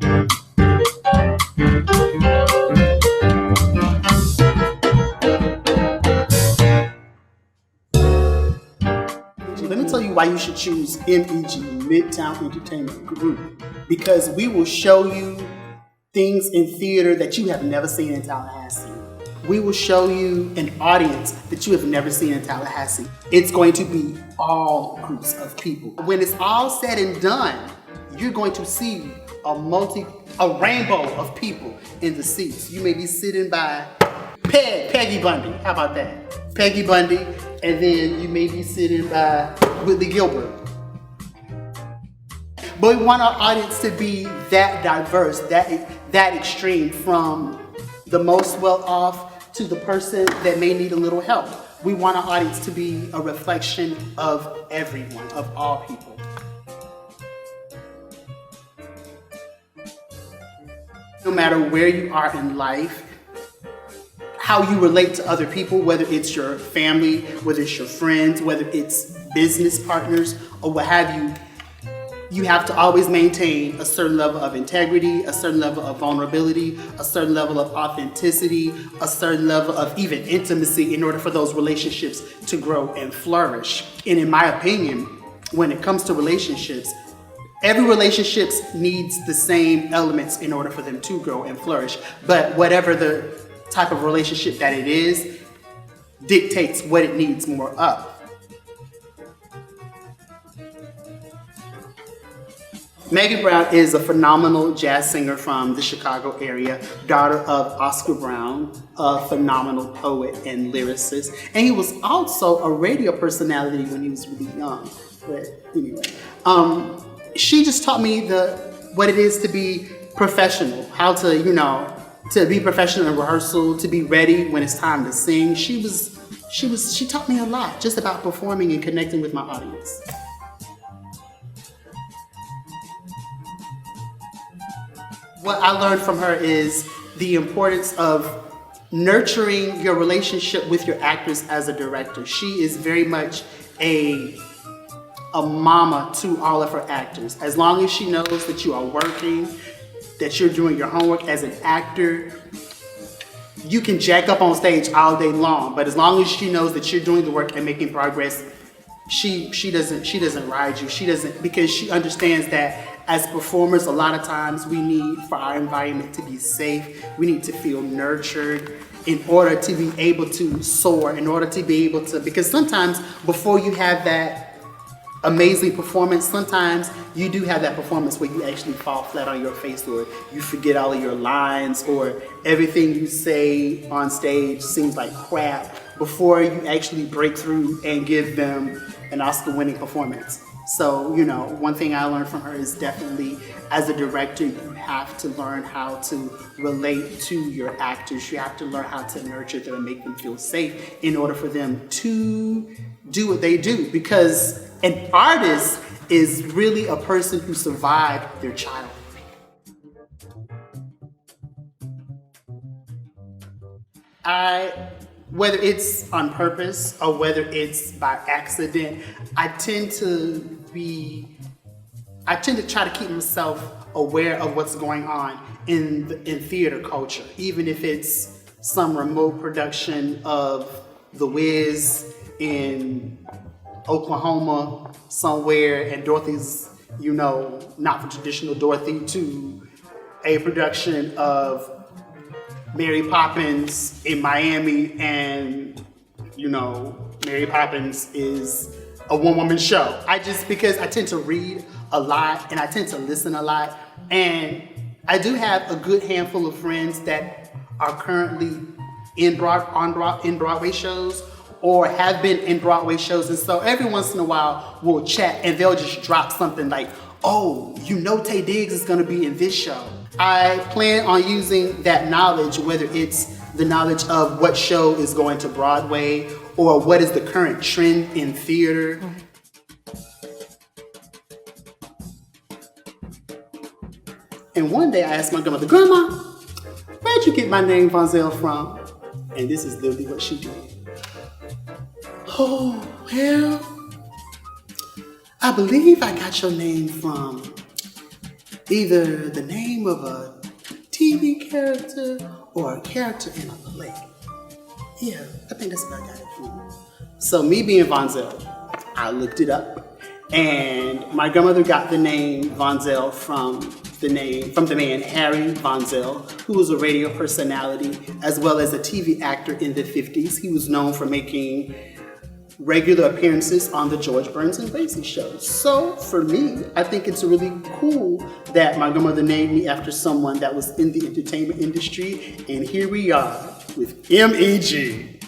Let me tell you why you should choose MEG, Midtown Entertainment Group, because we will show you things in theater that you have never seen in Tallahassee. We will show you an audience that you have never seen in Tallahassee. It's going to be all groups of people. When it's all said and done, you're going to see a rainbow of people in the seats. You may be sitting by Peggy Bundy. How about that? Peggy Bundy, and then you may be sitting by Whitley Gilbert. But we want our audience to be that diverse, that extreme, from the most well-off to the person that may need a little help. We want our audience to be a reflection of everyone, of all people. No matter where you are in life, how you relate to other people, whether it's your family, whether it's your friends, whether it's business partners, or what have you, you have to always maintain a certain level of integrity, a certain level of vulnerability, a certain level of authenticity, a certain level of even intimacy in order for those relationships to grow and flourish. And in my opinion, when it comes to relationships, every relationship needs the same elements in order for them to grow and flourish. But whatever the type of relationship that it is dictates what it needs more of. Megan Brown is a phenomenal jazz singer from the Chicago area, daughter of Oscar Brown, a phenomenal poet and lyricist. And he was also a radio personality when he was really young. But anyway, she just taught me what it is to be professional, how to, to be professional in rehearsal, to be ready when it's time to sing. She taught me a lot just about performing and connecting with my audience. What I learned from her is the importance of nurturing your relationship with your actors as a director. She is very much a mama to all of her actors. As long as she knows that you are working, that you're doing your homework as an actor, you can jack up on stage all day long, but as long as she knows that you're doing the work and making progress, she doesn't ride you. Because she understands that as performers, a lot of times we need for our environment to be safe. We need to feel nurtured in order to be able to soar, in order to be able to, because sometimes before you have that amazing performance, sometimes you do have that performance where you actually fall flat on your face, or you forget all of your lines, or everything you say on stage seems like crap before you actually break through and give them an Oscar-winning performance. So, one thing I learned from her is definitely, as a director, you have to learn how to relate to your actors. You have to learn how to nurture them and make them feel safe in order for them to do what they do. Because an artist is really a person who survived their childhood. Whether it's on purpose or whether it's by accident, I tend to try to keep myself aware of what's going on in theater culture, even if it's some remote production of The Wiz in Oklahoma somewhere, and Dorothy's, not the traditional Dorothy, to a production of Mary Poppins in Miami, and Mary Poppins is a one-woman show. Because I tend to read a lot and I tend to listen a lot, and I do have a good handful of friends that are currently in Broadway shows or have been in Broadway shows, and so every once in a while we'll chat and they'll just drop something like, "Oh, Tay Diggs is gonna be in this show." I plan on using that knowledge, whether it's the knowledge of what show is going to Broadway or what is the current trend in theater. And one day I asked my grandmother, "Grandma, where'd you get my name Vonzel from?" And this is literally what she did. "Oh, well, I believe I got your name from either the name of a TV character or a character in a play. Yeah, I think that's what I got it from. So me being Vonzel, I looked it up, and my grandmother got the name Vonzel from the man Harry Vonzel, who was a radio personality as well as a TV actor in the 50s. He was known for making regular appearances on the George Burns and Lacey shows. So for me, I think it's really cool that my grandmother named me after someone that was in the entertainment industry, and here we are with MEG.